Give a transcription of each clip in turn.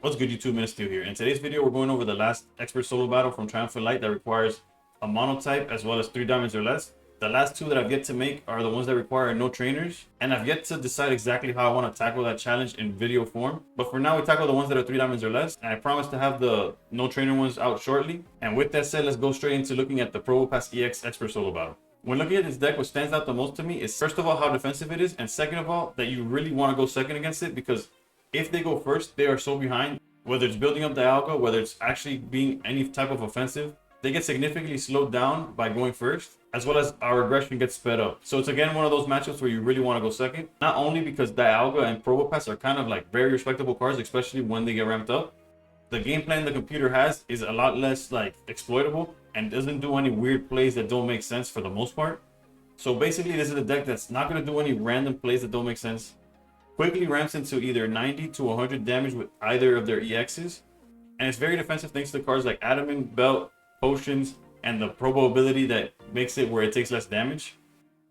What's good, YouTube? Minister here. In today's video, we're going over the last expert solo battle from Triumphant Light that requires a monotype as well as 3 diamonds or less. The last 2 that I've yet to make are the ones that require no trainers, and I've yet to decide exactly how I want to tackle that challenge in video form. But for now, we tackle the ones that are 3 diamonds or less, and I promise to have the no trainer ones out shortly. And with that said, let's go straight into looking at the Probopass EX expert solo battle. When looking at this deck, what stands out the most to me is, first of all, how defensive it is, and second of all, that you really want to go second against it, because if they go first, they are so behind. Whether it's building up Dialga, whether it's actually being any type of offensive, they get significantly slowed down by going first, as well as our aggression gets sped up. So it's again one of those matchups where you really want to go second. Not only because Dialga and Probopass are kind of like very respectable cards, especially when they get ramped up. The game plan the computer has is a lot less like exploitable and doesn't do any weird plays that don't make sense for the most part. So basically, this is a deck that's not going to do any random plays that don't make sense. Quickly ramps into either 90 to 100 damage with either of their EXs, and it's very defensive thanks to cards like Adamant, Belt, Potions, and the Probo ability that makes it where it takes less damage.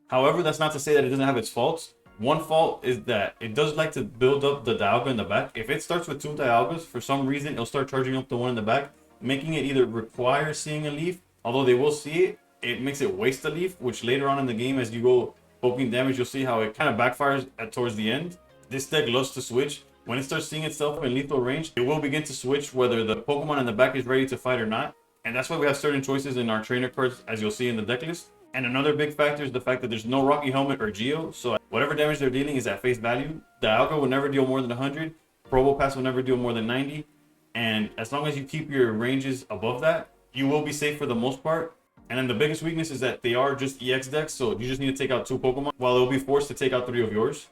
However, that's not to say that it doesn't have its faults. One fault is that it does like to build up the Dialga in the back. If it starts with 2 Dialgas, for some reason, it'll start charging up the one in the back, making it either require seeing a leaf, although they will see it, it makes it waste a leaf, which later on in the game, as you go poking damage, you'll see how it kind of backfires towards the end. This deck loves to switch. When it starts seeing itself in lethal range, it will begin to switch whether the Pokemon in the back is ready to fight or not. And that's why we have certain choices in our trainer cards, as you'll see in the deck list. And another big factor is the fact that there's no Rocky Helmet or Geo, so whatever damage they're dealing is at face value. Dialga will never deal more than 100, Probopass will never deal more than 90, and as long as you keep your ranges above that, you will be safe for the most part. And then the biggest weakness is that they are just EX decks, so you just need to take out 2 Pokemon, while they'll be forced to take out 3 of yours.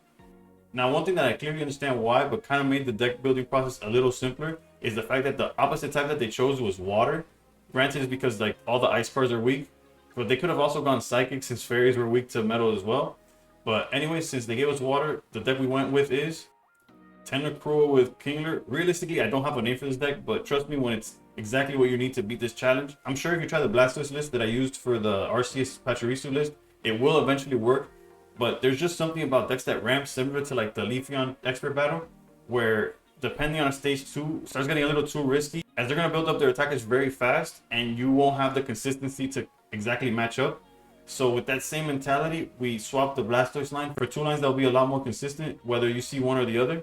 Now, one thing that I clearly understand why, but kind of made the deck building process a little simpler, is the fact that the opposite type that they chose was water. Granted, it's because like all the ice cards are weak, but they could have also gone psychic since fairies were weak to metal as well. But anyway, since they gave us water, the deck we went with is Tentacruel with Kingler. Realistically, I don't have a name for this deck, but trust me when it's exactly what you need to beat this challenge. I'm sure if you try the Blastoise list that I used for the RCS Pachirisu list, it will eventually work. But there's just something about decks that ramp similar to like the Leafeon expert battle, where depending on a stage 2, starts getting a little too risky, as they're going to build up their attackers very fast, and you won't have the consistency to exactly match up. So with that same mentality, we swapped the Blastoise line for 2 lines that will be a lot more consistent, whether you see one or the other.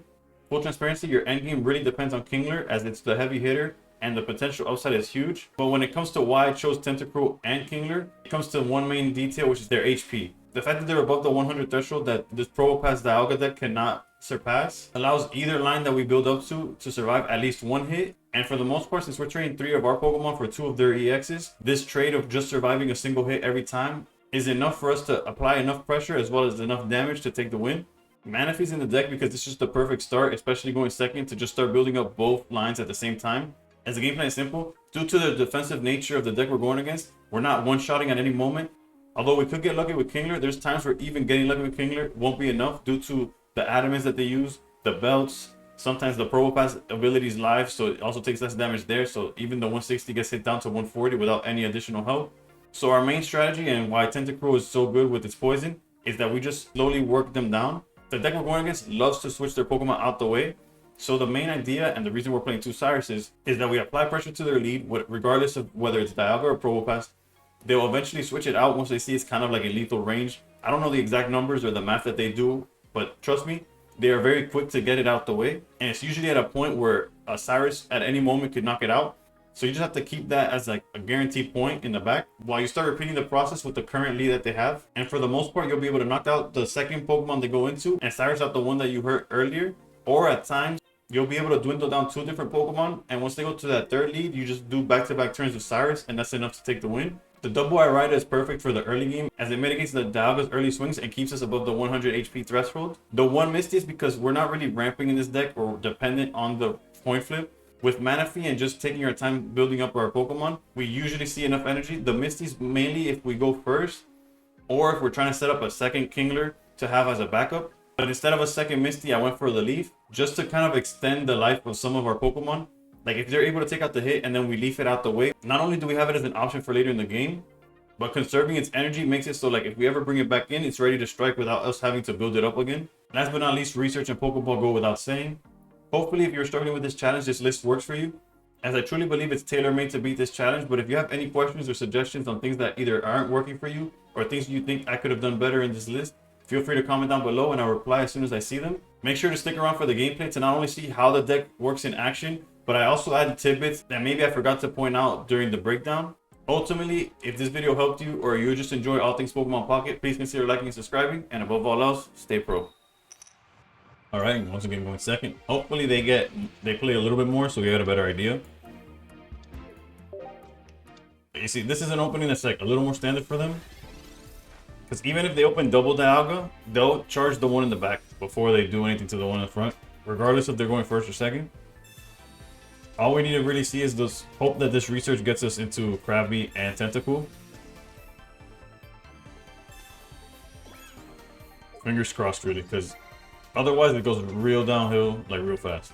Full transparency, your endgame really depends on Kingler, as it's the heavy hitter, and the potential upside is huge. But when it comes to why I chose Tentacruel and Kingler, it comes to one main detail, which is their HP. The fact that they're above the 100 threshold that this Probopass Dialga deck cannot surpass allows either line that we build up to survive at least 1 hit. And for the most part, since we're trading 3 of our Pokemon for 2 of their EXs, this trade of just surviving a single hit every time is enough for us to apply enough pressure as well as enough damage to take the win. Manaphy's in the deck because it's just the perfect start, especially going second, to just start building up both lines at the same time. As the game plan is simple, due to the defensive nature of the deck we're going against, we're not one-shotting at any moment. Although we could get lucky with Kingler, there's times where even getting lucky with Kingler won't be enough due to the adamants that they use, the belts, sometimes the Probopass ability is live, so it also takes less damage there. So even the 160 gets hit down to 140 without any additional help. So our main strategy and why Tentacruel is so good with its poison is that we just slowly work them down. The deck we're going against loves to switch their Pokemon out the way. So the main idea and the reason we're playing 2 Cyruses is that we apply pressure to their lead, regardless of whether it's Dialga or Probopass. They'll eventually switch it out once they see it's kind of like in lethal range. I don't know the exact numbers or the math that they do, but trust me, they are very quick to get it out the way. And it's usually at a point where a Cyrus at any moment could knock it out. So you just have to keep that as like a guaranteed point in the back while you start repeating the process with the current lead that they have. And for the most part, you'll be able to knock out the second Pokemon they go into and Cyrus out the one that you hurt earlier. Or at times, you'll be able to dwindle down 2 different Pokemon. And once they go to that 3rd lead, you just do back-to-back turns with Cyrus, and that's enough to take the win. The double Irida is perfect for the early game as it mitigates the Dialga's early swings and keeps us above the 100 HP threshold. The one Misty is because we're not really ramping in this deck or dependent on the point flip. With Manaphy and just taking our time building up our Pokemon, we usually see enough energy. The Misty's mainly if we go first or if we're trying to set up a second Kingler to have as a backup. But instead of a second Misty, I went for the Leaf just to kind of extend the life of some of our Pokemon. Like if they're able to take out the hit and then we leaf it out the way, not only do we have it as an option for later in the game, but conserving its energy makes it so like if we ever bring it back in, it's ready to strike without us having to build it up again. Last but not least, research and Pokeball go without saying. Hopefully, if you're struggling with this challenge, this list works for you, as I truly believe it's tailor-made to beat this challenge. But if you have any questions or suggestions on things that either aren't working for you or things you think I could have done better in this list, feel free to comment down below and I'll reply as soon as I see them. Make sure to stick around for the gameplay to not only see how the deck works in action, but I also added tidbits that maybe I forgot to point out during the breakdown. Ultimately, if this video helped you or you just enjoy all things Pokemon Pocket, please consider liking and subscribing, and above all else, stay pro. Alright, once again going second. Hopefully they play a little bit more so we get a better idea. You see, this is an opening that's like a little more standard for them. Because even if they open double Dialga, they'll charge the one in the back before they do anything to the one in the front, regardless if they're going first or second. All we need to really see is this hope that this research gets us into Krabby and Tentacruel. Fingers crossed, really, because otherwise it goes real downhill, like real fast.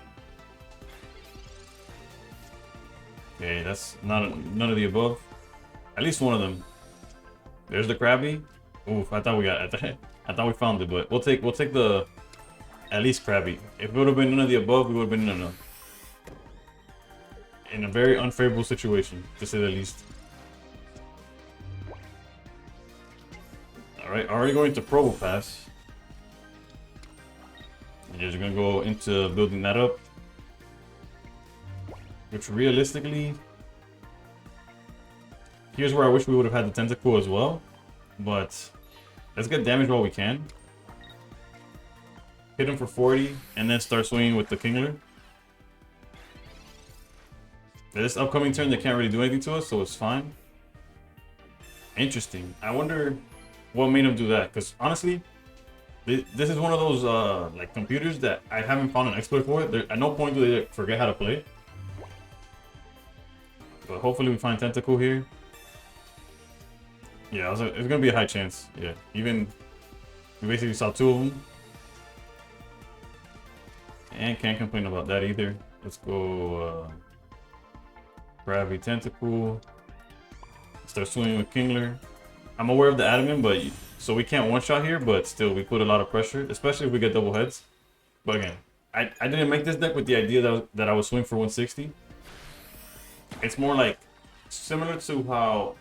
Okay, that's none of the above. At least one of them. There's the Krabby. Oof, I thought we found it, but we'll take the at least Krabby. If it would have been none of the above, we would have been in a very unfavorable situation, to say the least. Alright, already going to Probopass. And just gonna go into building that up. Which realistically, here's where I wish we would have had the Tentacruel as well. But let's get damage while we can. Hit him for 40 and then start swinging with the Kingler. This upcoming turn, they can't really do anything to us, so it's fine. Interesting. I wonder what made him do that, because honestly, this is one of those like computers that I haven't found an exploit for. At no point do they forget how to play. But hopefully we find Tentacruel here. Yeah, it's gonna be a high chance. Yeah, even we basically saw two of them, and can't complain about that either. Let's go. Krabby, Tentacruel. Start swinging with Kingler. I'm aware of the adamant, but so we can't one-shot here, but still we put a lot of pressure, especially if we get double heads. But again, I didn't make this deck with the idea that I would swing for 160. It's more like similar to how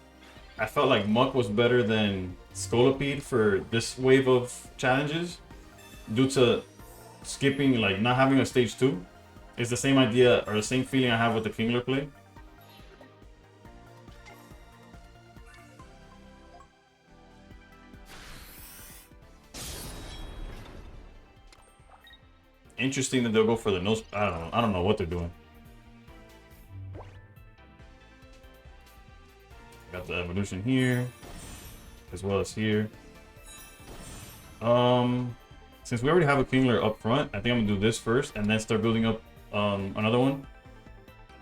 I felt like Muck was better than Scolipede for this wave of challenges due to skipping, like not having a stage 2. It's the same idea or the same feeling I have with the Kingler play. Interesting that they'll go for the nose. I don't know what they're doing. Got the evolution here, as well as here. Since we already have a Kingler up front, I think I'm gonna do this first and then start building up another one.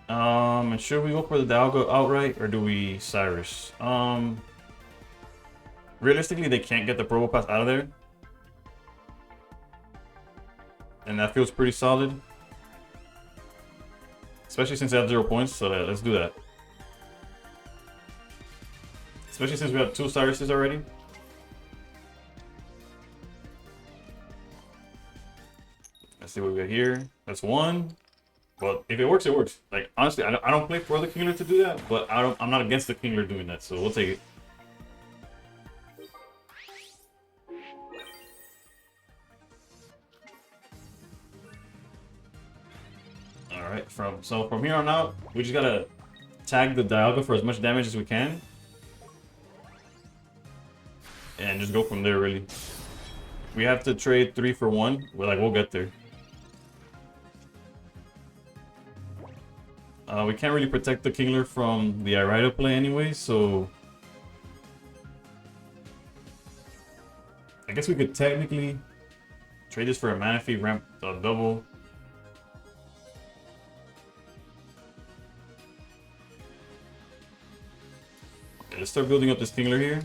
And should we go for the Dialga outright or do we Cyrus? Realistically, they can't get the Probopass out of there. And that feels pretty solid. Especially since they have 0 points, so let's do that. Especially since we have 2 Cyruses already. Let's see what we got here. That's 1. But if it works, it works. Like, honestly, I don't play for the Kingler to do that, but I'm not against the Kingler doing that, so we'll take it. Alright, from here on out, we just gotta tag the Dialga for as much damage as we can. And just go from there, really. We have to trade 3 for 1. We'll get there. We can't really protect the Kingler from the RARITY play anyway, so I guess we could technically trade this for a Manaphy ramp double. Okay, let's start building up this Kingler here.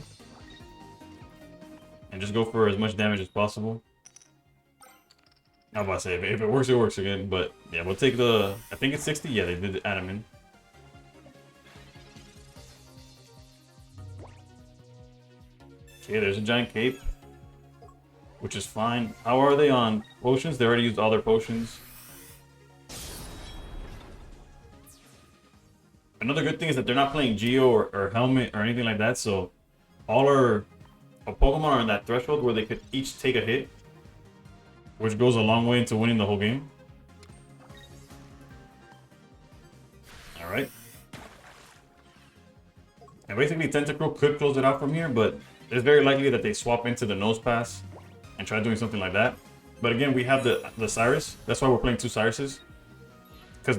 And just go for as much damage as possible. I'm about to say, if it works, it works again. But yeah, we'll take the, I think it's 60. Yeah, they did the adamant. Okay, there's a giant cape, which is fine. How are they on potions? They already used all their potions. Another good thing is that they're not playing Geo or Helmet or anything like that, so all our Pokemon are in that threshold where they could each take a hit, which goes a long way into winning the whole game. Alright. And basically Tentacruel could close it out from here, but it's very likely that they swap into the Nose Pass and try doing something like that. But again, we have the Cyrus. That's why we're playing two Cyruses. Because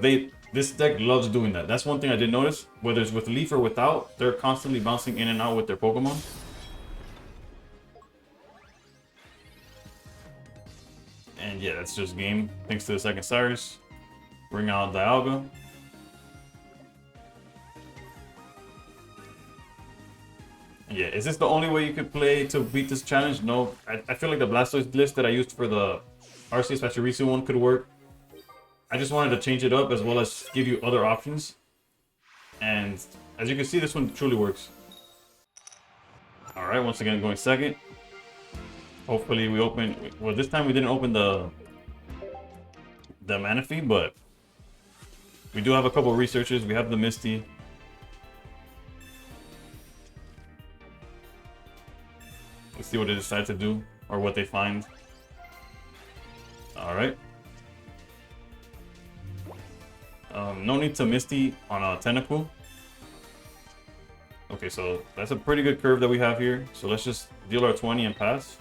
this deck loves doing that. That's one thing I did notice. Whether it's with Leaf or without, they're constantly bouncing in and out with their Pokemon. And yeah, that's just game. Thanks to the second Cyrus. Bring out Dialga. Yeah, is this the only way you could play to beat this challenge? No, I feel like the Blastoise list that I used for the Arceus Pachirisu one could work. I just wanted to change it up as well as give you other options. And as you can see, this one truly works. Alright, once again going second. Hopefully we open... Well, this time we didn't open the Manaphy, but we do have a couple of researchers. We have the Misty. Let's see what they decide to do or what they find. Alright. No need to Misty on a Tentacruel. Okay, so that's a pretty good curve that we have here. So let's just deal our 20 and pass.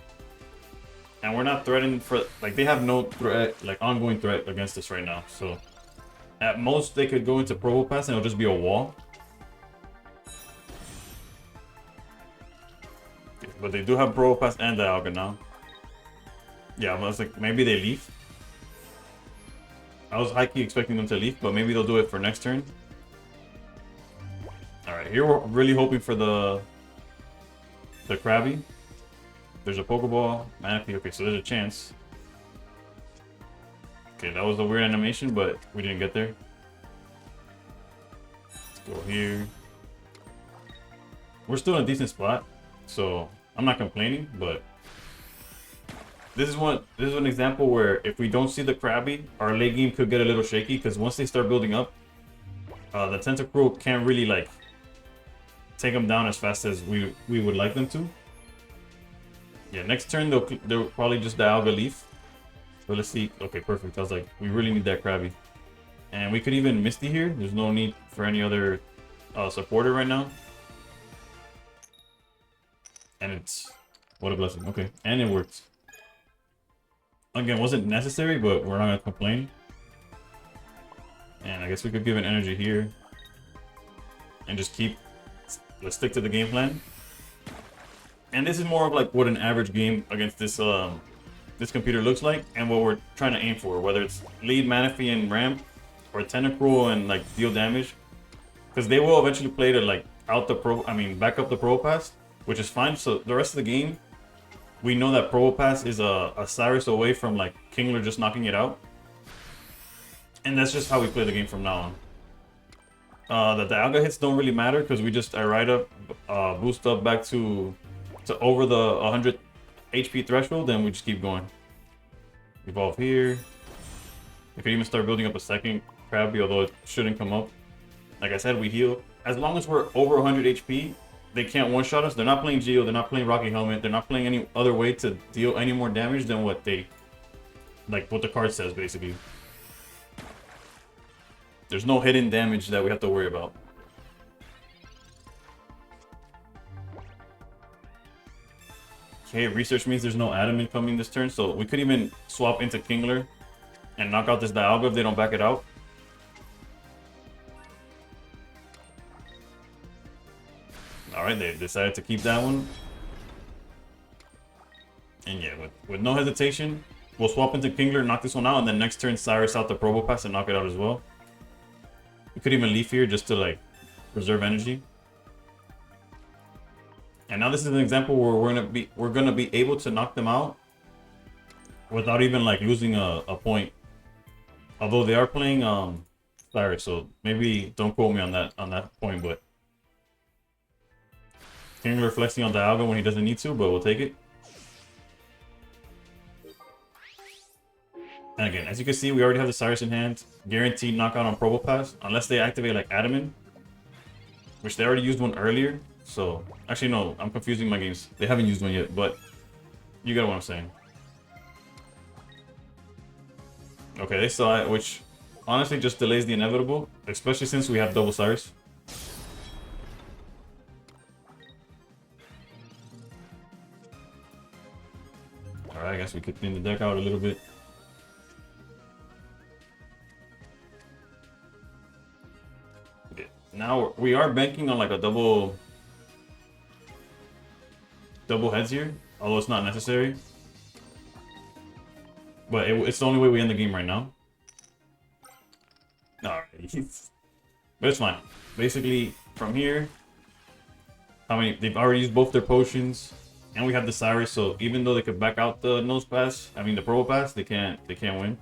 And we're not threatened for... Like, they have no threat, like, ongoing threat against us right now. So, at most, they could go into Probopass and it'll just be a wall. Okay, but they do have Probopass and Dialga now. Yeah, I was like, maybe they leave. I was high-key expecting them to leave, but maybe they'll do it for next turn. Alright, here we're really hoping for the Krabby. There's a Pokeball, Manaphy. Okay, so there's a chance. Okay, that was a weird animation, but we didn't get there. Let's go here. We're still in a decent spot, so I'm not complaining, but this is an example where if we don't see the Krabby, our late game could get a little shaky, because once they start building up, the Tentacruel can't really like take them down as fast as we would like them to. Yeah, next turn they'll probably just Dialga Leaf. So let's see. Okay, perfect. I was like, we really need that Krabby. And we could even Misty here. There's no need for any other supporter right now. And it's... What a blessing. Okay, and it worked. Again, wasn't necessary, but we're not going to complain. And I guess we could give an energy here. And just keep... Let's stick to the game plan. And this is more of like what an average game against this this computer looks like, and what we're trying to aim for, whether it's lead Manaphy and ramp, or Tentacruel and like deal damage, because they will eventually play to like back up the Probopass, which is fine. So the rest of the game, we know that Probopass is a Cyrus away from like Kingler just knocking it out, and that's just how we play the game from now on. The Dialga hits don't really matter because we just ride up, boost up back to over the 100 HP threshold, then we just keep going. Evolve here. We could even start building up a second Krabby, although it shouldn't come up. Like I said, we heal. As long as we're over 100 HP, they can't one-shot us. They're not playing Geo, they're not playing Rocky Helmet, they're not playing any other way to deal any more damage than what the card says, basically. There's no hidden damage that we have to worry about. Okay, research means there's no Adamant coming this turn, so we could even swap into Kingler and knock out this Dialga if they don't back it out. Alright, they decided to keep that one. And yeah, with no hesitation, we'll swap into Kingler, knock this one out, and then next turn Cyrus out the Probopass and knock it out as well. We could even leave here just to like preserve energy. And now this is an example where we're gonna be able to knock them out without even like losing a point. Although they are playing Cyrus, so maybe don't quote me on that point, but Kingler flexing on Dialga when he doesn't need to, but we'll take it. And again, as you can see, we already have the Cyrus in hand. Guaranteed knockout on Probopass, unless they activate like Adamant. which they already used one earlier. So actually no, I'm confusing my games. They haven't used one yet, but you get what I'm saying. Okay, they saw it, which honestly just delays the inevitable, especially since we have double Cyrus. Alright, I guess we could thin the deck out a little bit. Okay, now we are banking on like a double heads here, although it's not necessary. But it's the only way we end the game right now. Alright. But it's fine. Basically, from here, how many? They've already used both their potions, and we have the Cyrus. So even though they could back out the nose pass, I mean the Probopass, they can't win.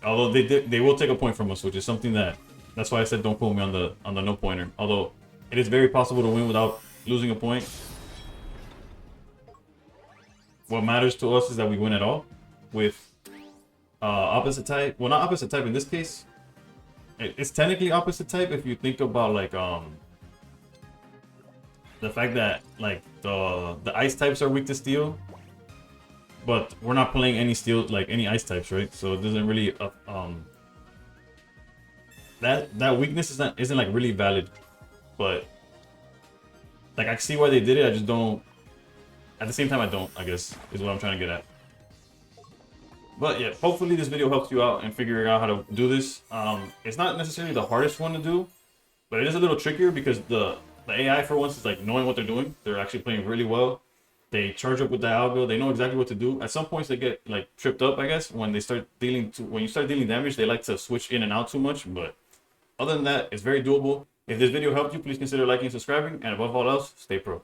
Although they will take a point from us, which is something that's why I said don't quote me on the no pointer. Although it is very possible to win without losing a point. What matters to us is that we win at all with opposite type. Well, not opposite type in this case. It's technically opposite type if you think about like the fact that like the ice types are weak to steel, but we're not playing any steel like any ice types, right? So it doesn't really that weakness isn't like really valid, but like I see why they did it. I just don't. At the same time, I don't, I guess, is what I'm trying to get at. But yeah, hopefully this video helps you out in figuring out how to do this. It's not necessarily the hardest one to do, but it is a little trickier because the AI for once is like knowing what they're doing. They're actually playing really well. They charge up with Dialga. They know exactly what to do. At some points they get like tripped up, I guess, when they start dealing when you start dealing damage. They like to switch in and out too much, but other than that, it's very doable. If this video helped you, please consider liking and subscribing, and above all else, stay pro.